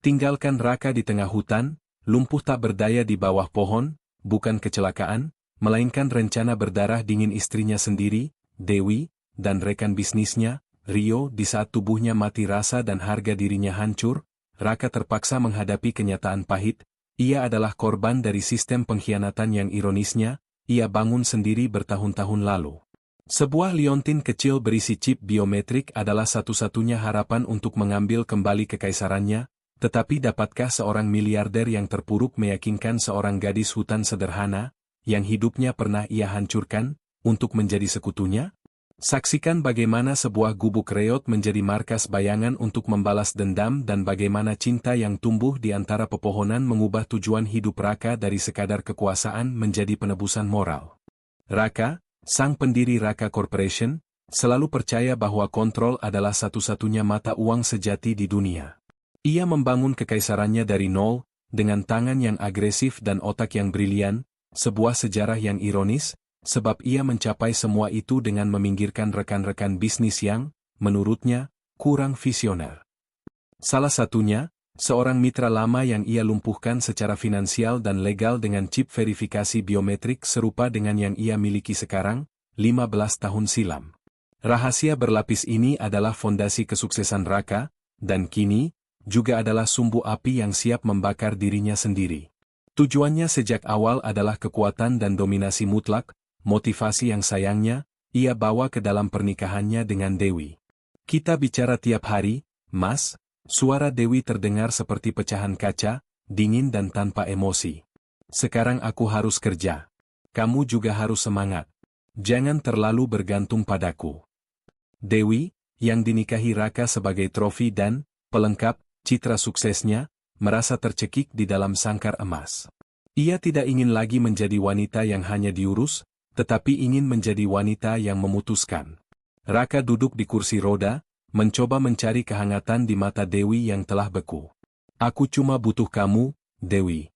Tinggalkan Raka di tengah hutan, lumpuh tak berdaya di bawah pohon, bukan kecelakaan, melainkan rencana berdarah dingin istrinya sendiri, Dewi, dan rekan bisnisnya, Rio. Di saat tubuhnya mati rasa dan harga dirinya hancur, Raka terpaksa menghadapi kenyataan pahit. Ia adalah korban dari sistem pengkhianatan yang ironisnya, ia bangun sendiri bertahun-tahun lalu. Sebuah liontin kecil berisi chip biometrik adalah satu-satunya harapan untuk mengambil kembali kekaisarannya, tetapi dapatkah seorang miliarder yang terpuruk meyakinkan seorang gadis hutan sederhana, yang hidupnya pernah ia hancurkan, untuk menjadi sekutunya? Saksikan bagaimana sebuah gubuk reot menjadi markas bayangan untuk membalas dendam dan bagaimana cinta yang tumbuh di antara pepohonan mengubah tujuan hidup Raka dari sekadar kekuasaan menjadi penebusan moral. Raka, sang pendiri Raka Corporation, selalu percaya bahwa kontrol adalah satu-satunya mata uang sejati di dunia. Ia membangun kekaisarannya dari nol, dengan tangan yang agresif dan otak yang brilian, sebuah sejarah yang ironis, sebab ia mencapai semua itu dengan meminggirkan rekan-rekan bisnis yang, menurutnya, kurang visioner. Salah satunya, seorang mitra lama yang ia lumpuhkan secara finansial dan legal dengan chip verifikasi biometrik serupa dengan yang ia miliki sekarang, 15 tahun silam. Rahasia berlapis ini adalah fondasi kesuksesan Raka, dan kini, juga adalah sumbu api yang siap membakar dirinya sendiri. Tujuannya sejak awal adalah kekuatan dan dominasi mutlak, motivasi yang sayangnya, ia bawa ke dalam pernikahannya dengan Dewi. Kita bicara tiap hari, Mas, suara Dewi terdengar seperti pecahan kaca, dingin dan tanpa emosi. Sekarang aku harus kerja. Kamu juga harus semangat. Jangan terlalu bergantung padaku. Dewi, yang dinikahi Raka sebagai trofi dan pelengkap citra suksesnya, merasa tercekik di dalam sangkar emas. Ia tidak ingin lagi menjadi wanita yang hanya diurus, tetapi ingin menjadi wanita yang memutuskan. Raka duduk di kursi roda, mencoba mencari kehangatan di mata Dewi yang telah beku. Aku cuma butuh kamu, Dewi.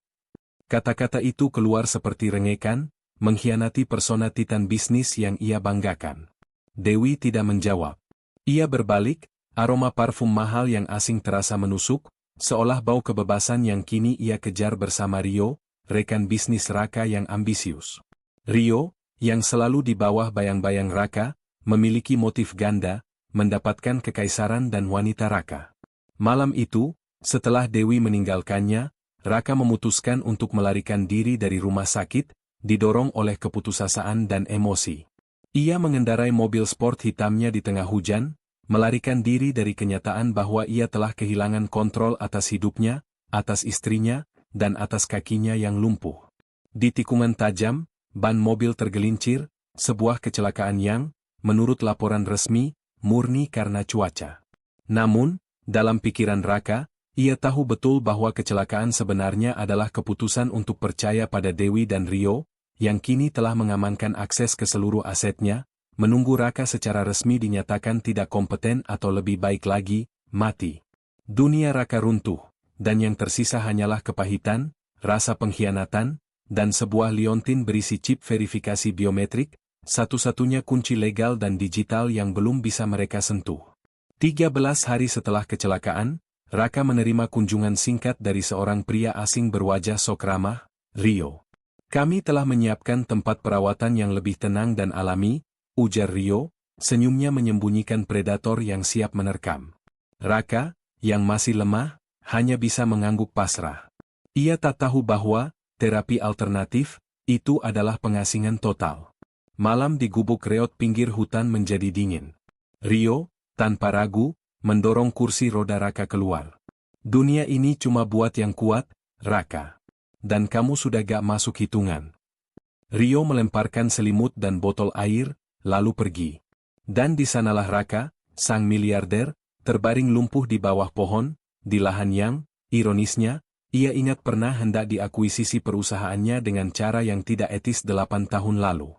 Kata-kata itu keluar seperti rengekan, mengkhianati persona titan bisnis yang ia banggakan. Dewi tidak menjawab. Ia berbalik, aroma parfum mahal yang asing terasa menusuk, seolah bau kebebasan yang kini ia kejar bersama Rio, rekan bisnis Raka yang ambisius. Rio, yang selalu di bawah bayang-bayang Raka, memiliki motif ganda, mendapatkan kekaisaran dan wanita Raka. Malam itu, setelah Dewi meninggalkannya, Raka memutuskan untuk melarikan diri dari rumah sakit, didorong oleh keputusasaan dan emosi. Ia mengendarai mobil sport hitamnya di tengah hujan, melarikan diri dari kenyataan bahwa ia telah kehilangan kontrol atas hidupnya, atas istrinya, dan atas kakinya yang lumpuh. Di tikungan tajam, ban mobil tergelincir, sebuah kecelakaan yang, menurut laporan resmi, murni karena cuaca. Namun, dalam pikiran Raka, ia tahu betul bahwa kecelakaan sebenarnya adalah keputusan untuk percaya pada Dewi dan Rio, yang kini telah mengamankan akses ke seluruh asetnya, menunggu Raka secara resmi dinyatakan tidak kompeten atau lebih baik lagi, mati. Dunia Raka runtuh, dan yang tersisa hanyalah kepahitan, rasa pengkhianatan, dan sebuah liontin berisi chip verifikasi biometrik, satu-satunya kunci legal dan digital yang belum bisa mereka sentuh. 13 hari setelah kecelakaan, Raka menerima kunjungan singkat dari seorang pria asing berwajah sok ramah, Rio. Kami telah menyiapkan tempat perawatan yang lebih tenang dan alami, ujar Rio, senyumnya menyembunyikan predator yang siap menerkam. Raka, yang masih lemah, hanya bisa mengangguk pasrah. Ia tak tahu bahwa, terapi alternatif, itu adalah pengasingan total. Malam di gubuk reot pinggir hutan menjadi dingin. Rio, tanpa ragu, mendorong kursi roda Raka keluar. Dunia ini cuma buat yang kuat, Raka. Dan kamu sudah gak masuk hitungan. Rio melemparkan selimut dan botol air, lalu pergi. Dan di sanalah Raka, sang miliarder, terbaring lumpuh di bawah pohon, di lahan yang, ironisnya, ia ingat pernah hendak diakuisisi perusahaannya dengan cara yang tidak etis 8 tahun lalu.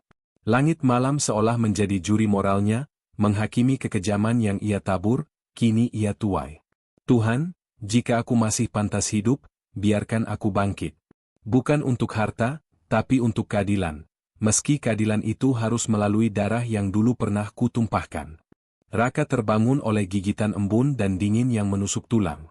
Langit malam seolah menjadi juri moralnya, menghakimi kekejaman yang ia tabur, kini ia tuai. Tuhan, jika aku masih pantas hidup, biarkan aku bangkit. Bukan untuk harta, tapi untuk keadilan. Meski keadilan itu harus melalui darah yang dulu pernah kutumpahkan. Raka terbangun oleh gigitan embun dan dingin yang menusuk tulang.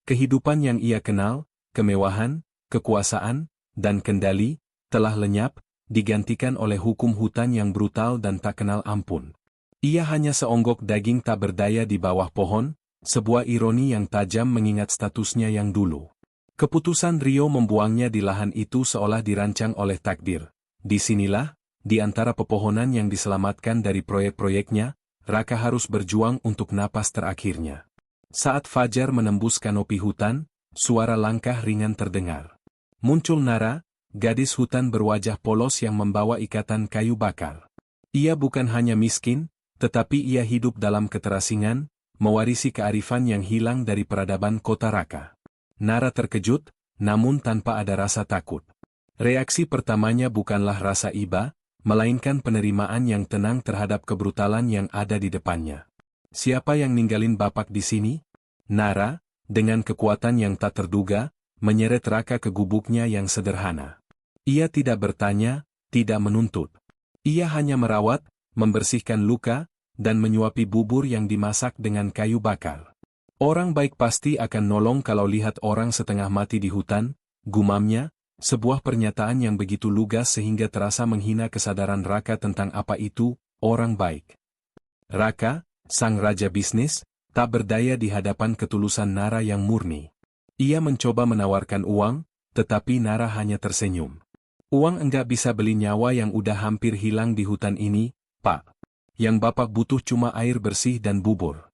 Kehidupan yang ia kenal, kemewahan, kekuasaan, dan kendali, telah lenyap, digantikan oleh hukum hutan yang brutal dan tak kenal ampun. Ia hanya seonggok daging tak berdaya di bawah pohon, sebuah ironi yang tajam mengingat statusnya yang dulu. Keputusan Rio membuangnya di lahan itu seolah dirancang oleh takdir. Disinilah, di antara pepohonan yang diselamatkan dari proyek-proyeknya, Raka harus berjuang untuk napas terakhirnya. Saat fajar menembus kanopi hutan, suara langkah ringan terdengar. Muncul Nara, gadis hutan berwajah polos yang membawa ikatan kayu bakar. Ia bukan hanya miskin, tetapi ia hidup dalam keterasingan, mewarisi kearifan yang hilang dari peradaban kota Raka. Nara terkejut, namun tanpa ada rasa takut. Reaksi pertamanya bukanlah rasa iba, melainkan penerimaan yang tenang terhadap kebrutalan yang ada di depannya. Siapa yang ninggalin bapak di sini? Nara, dengan kekuatan yang tak terduga, menyeret Raka ke gubuknya yang sederhana. Ia tidak bertanya, tidak menuntut. Ia hanya merawat, membersihkan luka, dan menyuapi bubur yang dimasak dengan kayu bakar. Orang baik pasti akan nolong kalau lihat orang setengah mati di hutan, gumamnya, sebuah pernyataan yang begitu lugas sehingga terasa menghina kesadaran Raka tentang apa itu, orang baik. Raka, sang raja bisnis, tak berdaya di hadapan ketulusan Nara yang murni. Ia mencoba menawarkan uang, tetapi Nara hanya tersenyum. Uang enggak bisa beli nyawa yang udah hampir hilang di hutan ini, Pak. Yang Bapak butuh cuma air bersih dan bubur.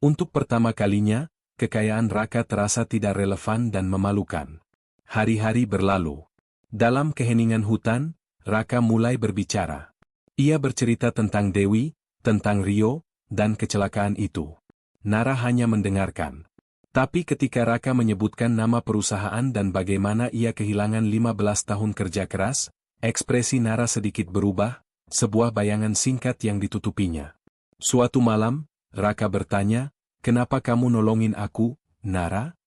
Untuk pertama kalinya, kekayaan Raka terasa tidak relevan dan memalukan. Hari-hari berlalu. Dalam keheningan hutan, Raka mulai berbicara. Ia bercerita tentang Dewi, tentang Rio, dan kecelakaan itu. Nara hanya mendengarkan. Tapi ketika Raka menyebutkan nama perusahaan dan bagaimana ia kehilangan 15 tahun kerja keras, ekspresi Nara sedikit berubah, sebuah bayangan singkat yang ditutupinya. Suatu malam, Raka bertanya, "Kenapa kamu nolongin aku, Nara?"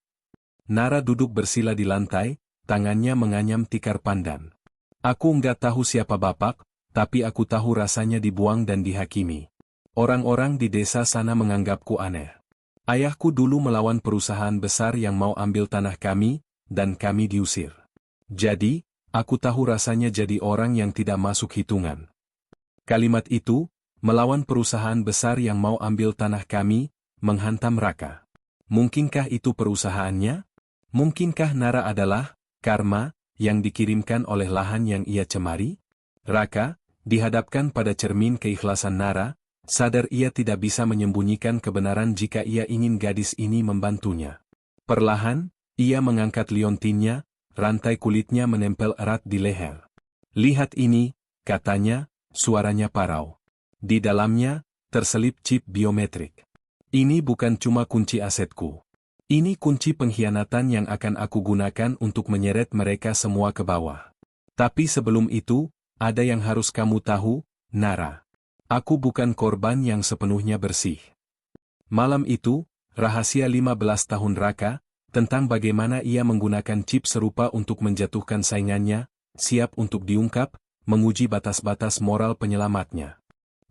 Nara duduk bersila di lantai, tangannya menganyam tikar pandan. "Aku enggak tahu siapa bapak, tapi aku tahu rasanya dibuang dan dihakimi. Orang-orang di desa sana menganggapku aneh. Ayahku dulu melawan perusahaan besar yang mau ambil tanah kami, dan kami diusir. Jadi, aku tahu rasanya jadi orang yang tidak masuk hitungan." Kalimat itu, melawan perusahaan besar yang mau ambil tanah kami, menghantam Raka. Mungkinkah itu perusahaannya? Mungkinkah Nara adalah karma yang dikirimkan oleh lahan yang ia cemari? Raka, dihadapkan pada cermin keikhlasan Nara, sadar ia tidak bisa menyembunyikan kebenaran jika ia ingin gadis ini membantunya. Perlahan, ia mengangkat liontinnya, rantai kulitnya menempel erat di leher. "Lihat ini," katanya, suaranya parau. Di dalamnya, terselip chip biometrik. "Ini bukan cuma kunci asetku. Ini kunci pengkhianatan yang akan aku gunakan untuk menyeret mereka semua ke bawah. Tapi sebelum itu, ada yang harus kamu tahu, Nara. Aku bukan korban yang sepenuhnya bersih." Malam itu, rahasia 15 tahun Raka, tentang bagaimana ia menggunakan chip serupa untuk menjatuhkan saingannya, siap untuk diungkap, menguji batas-batas moral penyelamatnya.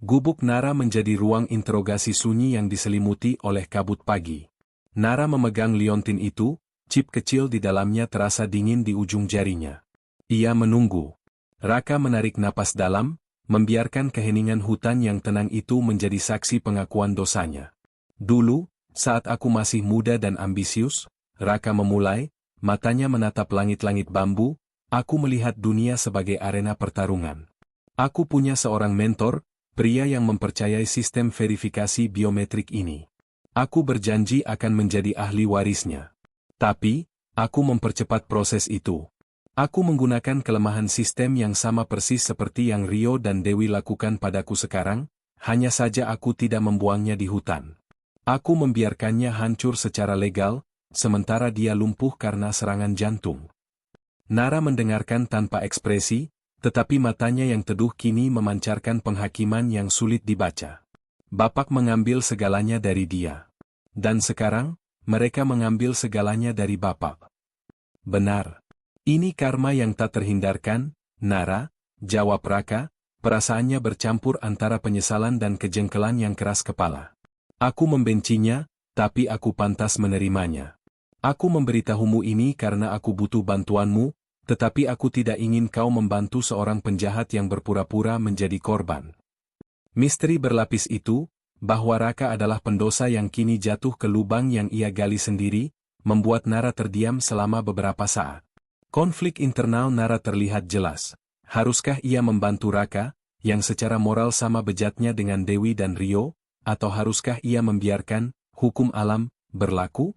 Gubuk Nara menjadi ruang interogasi sunyi yang diselimuti oleh kabut pagi. Nara memegang liontin itu, chip kecil di dalamnya terasa dingin di ujung jarinya. Ia menunggu. Raka menarik napas dalam, membiarkan keheningan hutan yang tenang itu menjadi saksi pengakuan dosanya. "Dulu, saat aku masih muda dan ambisius," Raka memulai, matanya menatap langit-langit bambu, "aku melihat dunia sebagai arena pertarungan. Aku punya seorang mentor, pria yang mempercayai sistem verifikasi biometrik ini. Aku berjanji akan menjadi ahli warisnya. Tapi, aku mempercepat proses itu. Aku menggunakan kelemahan sistem yang sama persis seperti yang Rio dan Dewi lakukan padaku sekarang, hanya saja aku tidak membuangnya di hutan. Aku membiarkannya hancur secara legal, sementara dia lumpuh karena serangan jantung." Nara mendengarkan tanpa ekspresi, tetapi matanya yang teduh kini memancarkan penghakiman yang sulit dibaca. Bapak mengambil segalanya dari dia. Dan sekarang, mereka mengambil segalanya dari Bapak. "Benar. Ini karma yang tak terhindarkan, Nara," jawab Raka, perasaannya bercampur antara penyesalan dan kejengkelan yang keras kepala. "Aku membencinya, tapi aku pantas menerimanya. Aku memberitahumu ini karena aku butuh bantuanmu, tetapi aku tidak ingin kau membantu seorang penjahat yang berpura-pura menjadi korban. Misteri berlapis itu, bahwa Raka adalah pendosa yang kini jatuh ke lubang yang ia gali sendiri, membuat Nara terdiam selama beberapa saat. Konflik internal Nara terlihat jelas. Haruskah ia membantu Raka, yang secara moral sama bejatnya dengan Dewi dan Rio, atau haruskah ia membiarkan hukum alam berlaku?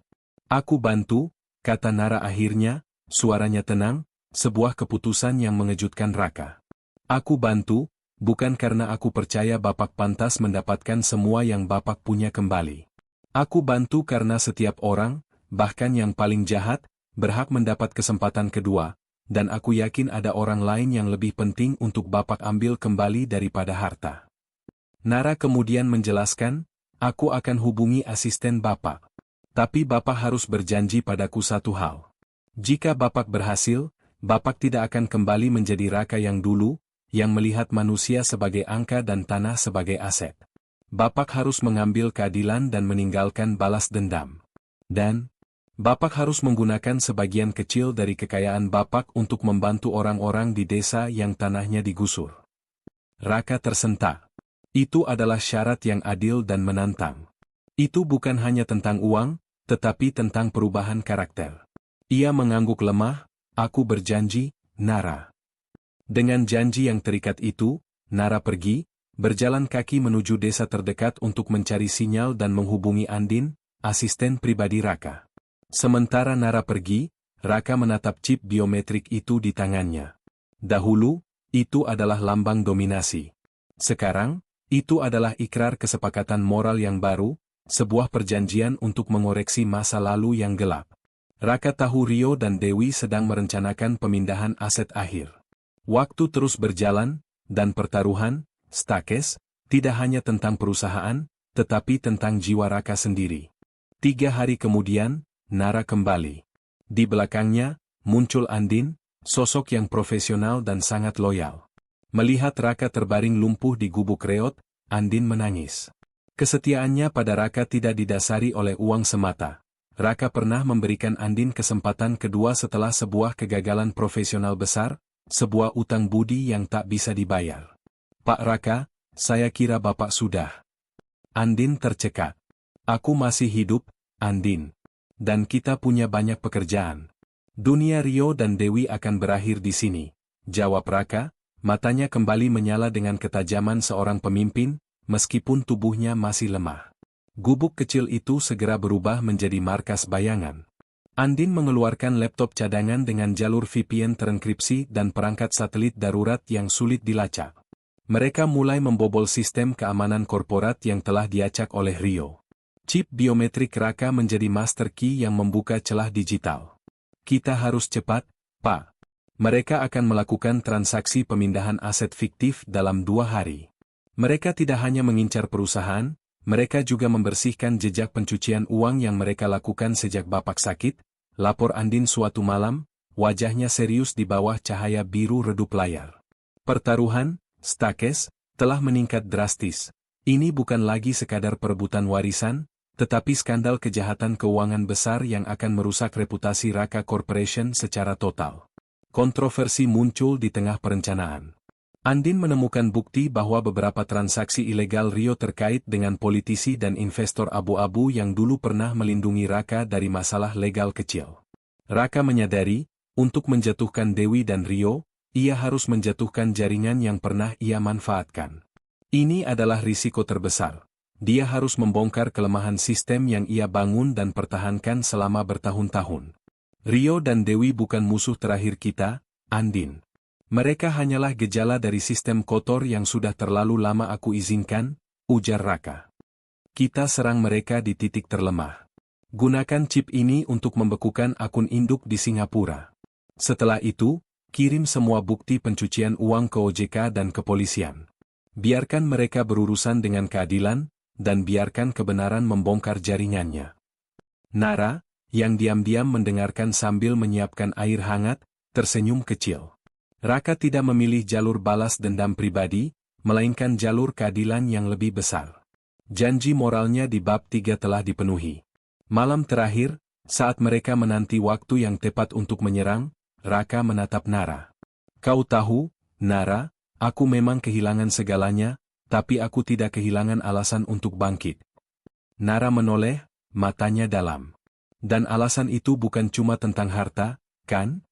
Aku bantu, kata Nara akhirnya, suaranya tenang, sebuah keputusan yang mengejutkan Raka. Aku bantu, bukan karena aku percaya Bapak pantas mendapatkan semua yang Bapak punya kembali. Aku bantu karena setiap orang, bahkan yang paling jahat, berhak mendapat kesempatan kedua, dan aku yakin ada orang lain yang lebih penting untuk Bapak ambil kembali daripada harta. Nara kemudian menjelaskan, aku akan hubungi asisten Bapak. Tapi Bapak harus berjanji padaku satu hal. Jika Bapak berhasil, Bapak tidak akan kembali menjadi Raka yang dulu, yang melihat manusia sebagai angka dan tanah sebagai aset. Bapak harus mengambil keadilan dan meninggalkan balas dendam. Dan, Bapak harus menggunakan sebagian kecil dari kekayaan Bapak untuk membantu orang-orang di desa yang tanahnya digusur. Raka tersentak. Itu adalah syarat yang adil dan menantang. Itu bukan hanya tentang uang, tetapi tentang perubahan karakter. Ia mengangguk lemah, aku berjanji, Nara. Dengan janji yang terikat itu, Nara pergi, berjalan kaki menuju desa terdekat untuk mencari sinyal dan menghubungi Andin, asisten pribadi Raka. Sementara Nara pergi, Raka menatap chip biometrik itu di tangannya. Dahulu, itu adalah lambang dominasi. Sekarang, itu adalah ikrar kesepakatan moral yang baru, sebuah perjanjian untuk mengoreksi masa lalu yang gelap. Raka tahu Rio dan Dewi sedang merencanakan pemindahan aset akhir. Waktu terus berjalan, dan pertaruhan, Stakes, tidak hanya tentang perusahaan, tetapi tentang jiwa Raka sendiri. 3 hari kemudian, Nara kembali. Di belakangnya, muncul Andin, sosok yang profesional dan sangat loyal. Melihat Raka terbaring lumpuh di gubuk reot, Andin menangis. Kesetiaannya pada Raka tidak didasari oleh uang semata. Raka pernah memberikan Andin kesempatan kedua setelah sebuah kegagalan profesional besar, sebuah utang budi yang tak bisa dibayar. Pak Raka, saya kira Bapak sudah. Andin tercekat. Aku masih hidup, Andin. Dan kita punya banyak pekerjaan. Dunia Rio dan Dewi akan berakhir di sini, jawab Raka, matanya kembali menyala dengan ketajaman seorang pemimpin, meskipun tubuhnya masih lemah. Gubuk kecil itu segera berubah menjadi markas bayangan. Andin mengeluarkan laptop cadangan dengan jalur VPN terenkripsi dan perangkat satelit darurat yang sulit dilacak. Mereka mulai membobol sistem keamanan korporat yang telah diacak oleh Rio. Chip biometrik Raka menjadi master key yang membuka celah digital. Kita harus cepat, Pak. Mereka akan melakukan transaksi pemindahan aset fiktif dalam 2 hari. Mereka tidak hanya mengincar perusahaan, mereka juga membersihkan jejak pencucian uang yang mereka lakukan sejak Bapak sakit, lapor Andin suatu malam, wajahnya serius di bawah cahaya biru redup layar. Pertaruhan, Stakes, telah meningkat drastis. Ini bukan lagi sekadar perebutan warisan, tetapi skandal kejahatan keuangan besar yang akan merusak reputasi Raka Corporation secara total. Kontroversi muncul di tengah perencanaan. Andin menemukan bukti bahwa beberapa transaksi ilegal Rio terkait dengan politisi dan investor abu-abu yang dulu pernah melindungi Raka dari masalah legal kecil. Raka menyadari, untuk menjatuhkan Dewi dan Rio, ia harus menjatuhkan jaringan yang pernah ia manfaatkan. Ini adalah risiko terbesar. Dia harus membongkar kelemahan sistem yang ia bangun dan pertahankan selama bertahun-tahun. Rio dan Dewi bukan musuh terakhir kita, Andin. Mereka hanyalah gejala dari sistem kotor yang sudah terlalu lama aku izinkan, ujar Raka. Kita serang mereka di titik terlemah. Gunakan chip ini untuk membekukan akun induk di Singapura. Setelah itu, kirim semua bukti pencucian uang ke OJK dan kepolisian. Biarkan mereka berurusan dengan keadilan, dan biarkan kebenaran membongkar jaringannya. Nara, yang diam-diam mendengarkan sambil menyiapkan air hangat, tersenyum kecil. Raka tidak memilih jalur balas dendam pribadi, melainkan jalur keadilan yang lebih besar. Janji moralnya di bab 3 telah dipenuhi. Malam terakhir, Saat mereka menanti waktu yang tepat untuk menyerang, Raka menatap Nara. Kau tahu, Nara, aku memang kehilangan segalanya, tapi aku tidak kehilangan alasan untuk bangkit. Nara menoleh, matanya dalam. Dan alasan itu bukan cuma tentang harta, kan?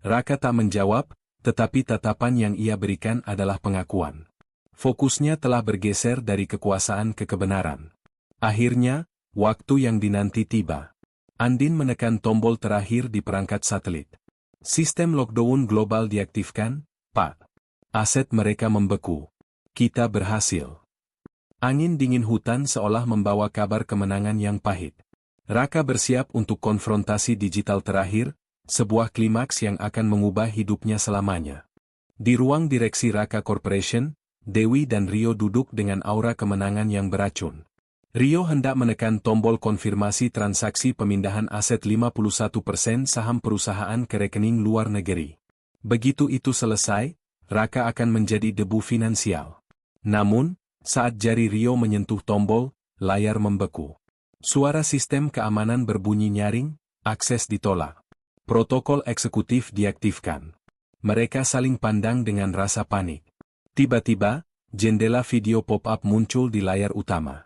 Raka tak menjawab, tetapi tatapan yang ia berikan adalah pengakuan. Fokusnya telah bergeser dari kekuasaan ke kebenaran. Akhirnya, waktu yang dinanti tiba. Andin menekan tombol terakhir di perangkat satelit. Sistem lockdown global diaktifkan, Pak. Aset mereka membeku. Kita berhasil. Angin dingin hutan seolah membawa kabar kemenangan yang pahit. Raka bersiap untuk konfrontasi digital terakhir, sebuah klimaks yang akan mengubah hidupnya selamanya. Di ruang direksi Raka Corporation, Dewi dan Rio duduk dengan aura kemenangan yang beracun. Rio hendak menekan tombol konfirmasi transaksi pemindahan aset 51% saham perusahaan ke rekening luar negeri. Begitu itu selesai, Raka akan menjadi debu finansial. Namun, saat jari Rio menyentuh tombol, layar membeku. Suara sistem keamanan berbunyi nyaring, akses ditolak. Protokol eksekutif diaktifkan. Mereka saling pandang dengan rasa panik. Tiba-tiba, jendela video pop-up muncul di layar utama.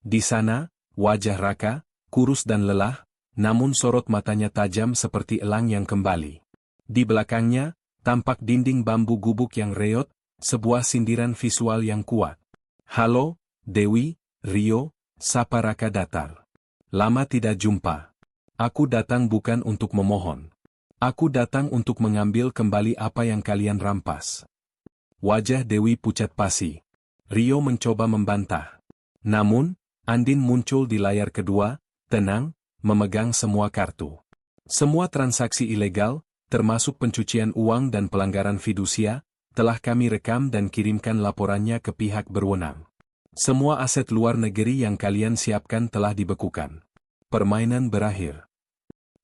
Di sana, wajah Raka, kurus dan lelah, namun sorot matanya tajam seperti elang yang kembali. Di belakangnya, tampak dinding bambu gubuk yang reot, sebuah sindiran visual yang kuat. Halo, Dewi, Rio, sapa Raka datar. Lama tidak jumpa. Aku datang bukan untuk memohon. Aku datang untuk mengambil kembali apa yang kalian rampas. Wajah Dewi pucat pasi. Rio mencoba membantah. Namun, Andin muncul di layar kedua, tenang, memegang semua kartu. Semua transaksi ilegal, termasuk pencucian uang dan pelanggaran fidusia, telah kami rekam dan kirimkan laporannya ke pihak berwenang. Semua aset luar negeri yang kalian siapkan telah dibekukan. Permainan berakhir.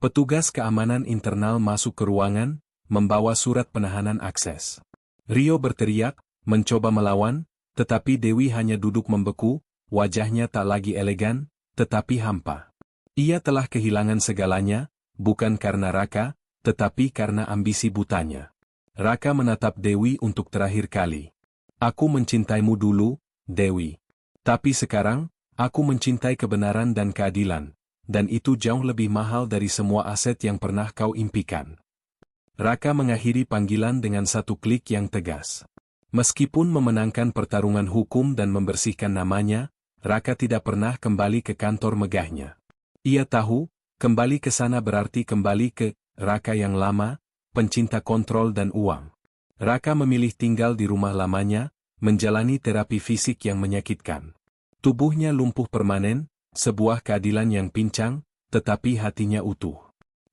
Petugas keamanan internal masuk ke ruangan, membawa surat penahanan akses. Rio berteriak, mencoba melawan, tetapi Dewi hanya duduk membeku, wajahnya tak lagi elegan, tetapi hampa. Ia telah kehilangan segalanya, bukan karena Raka, tetapi karena ambisi butanya. Raka menatap Dewi untuk terakhir kali. Aku mencintaimu dulu, Dewi. Tapi sekarang, aku mencintai kebenaran dan keadilan, dan itu jauh lebih mahal dari semua aset yang pernah kau impikan. Raka mengakhiri panggilan dengan satu klik yang tegas. Meskipun memenangkan pertarungan hukum dan membersihkan namanya, Raka tidak pernah kembali ke kantor megahnya. Ia tahu, kembali ke sana berarti kembali ke Raka yang lama, pencinta kontrol dan uang. Raka memilih tinggal di rumah lamanya, menjalani terapi fisik yang menyakitkan. Tubuhnya lumpuh permanen, sebuah keadilan yang pincang, tetapi hatinya utuh.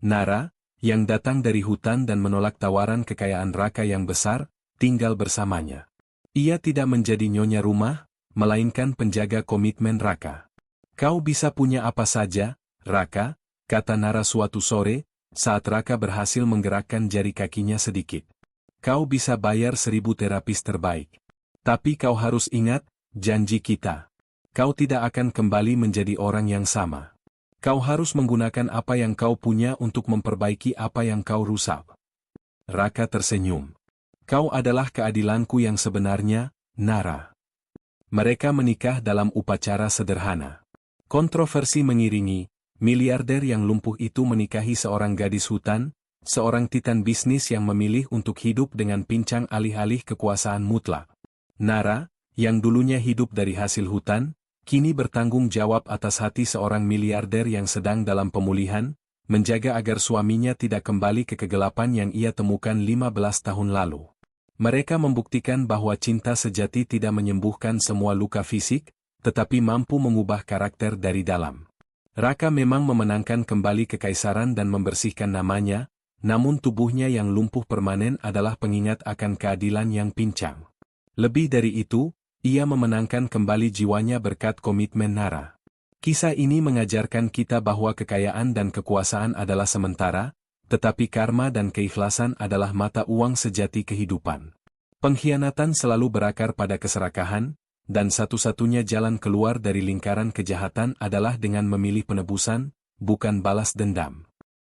Nara, yang datang dari hutan dan menolak tawaran kekayaan Raka yang besar, tinggal bersamanya. Ia tidak menjadi nyonya rumah, melainkan penjaga komitmen Raka. Kau bisa punya apa saja, Raka, kata Nara suatu sore, saat Raka berhasil menggerakkan jari kakinya sedikit. Kau bisa bayar 1000 terapis terbaik. Tapi kau harus ingat, janji kita. Kau tidak akan kembali menjadi orang yang sama. Kau harus menggunakan apa yang kau punya untuk memperbaiki apa yang kau rusak. Raka tersenyum. Kau adalah keadilanku yang sebenarnya, Nara. Mereka menikah dalam upacara sederhana. Kontroversi mengiringi, miliarder yang lumpuh itu menikahi seorang gadis hutan, seorang titan bisnis yang memilih untuk hidup dengan pincang alih-alih kekuasaan mutlak. Nara, yang dulunya hidup dari hasil hutan, kini bertanggung jawab atas hati seorang miliarder yang sedang dalam pemulihan, menjaga agar suaminya tidak kembali ke kegelapan yang ia temukan 15 tahun lalu. Mereka membuktikan bahwa cinta sejati tidak menyembuhkan semua luka fisik, tetapi mampu mengubah karakter dari dalam. Raka memang memenangkan kembali kekaisaran dan membersihkan namanya, namun tubuhnya yang lumpuh permanen adalah pengingat akan keadilan yang pincang. Lebih dari itu, ia memenangkan kembali jiwanya berkat komitmen Nara. Kisah ini mengajarkan kita bahwa kekayaan dan kekuasaan adalah sementara, tetapi karma dan keikhlasan adalah mata uang sejati kehidupan. Pengkhianatan selalu berakar pada keserakahan, dan satu-satunya jalan keluar dari lingkaran kejahatan adalah dengan memilih penebusan, bukan balas dendam.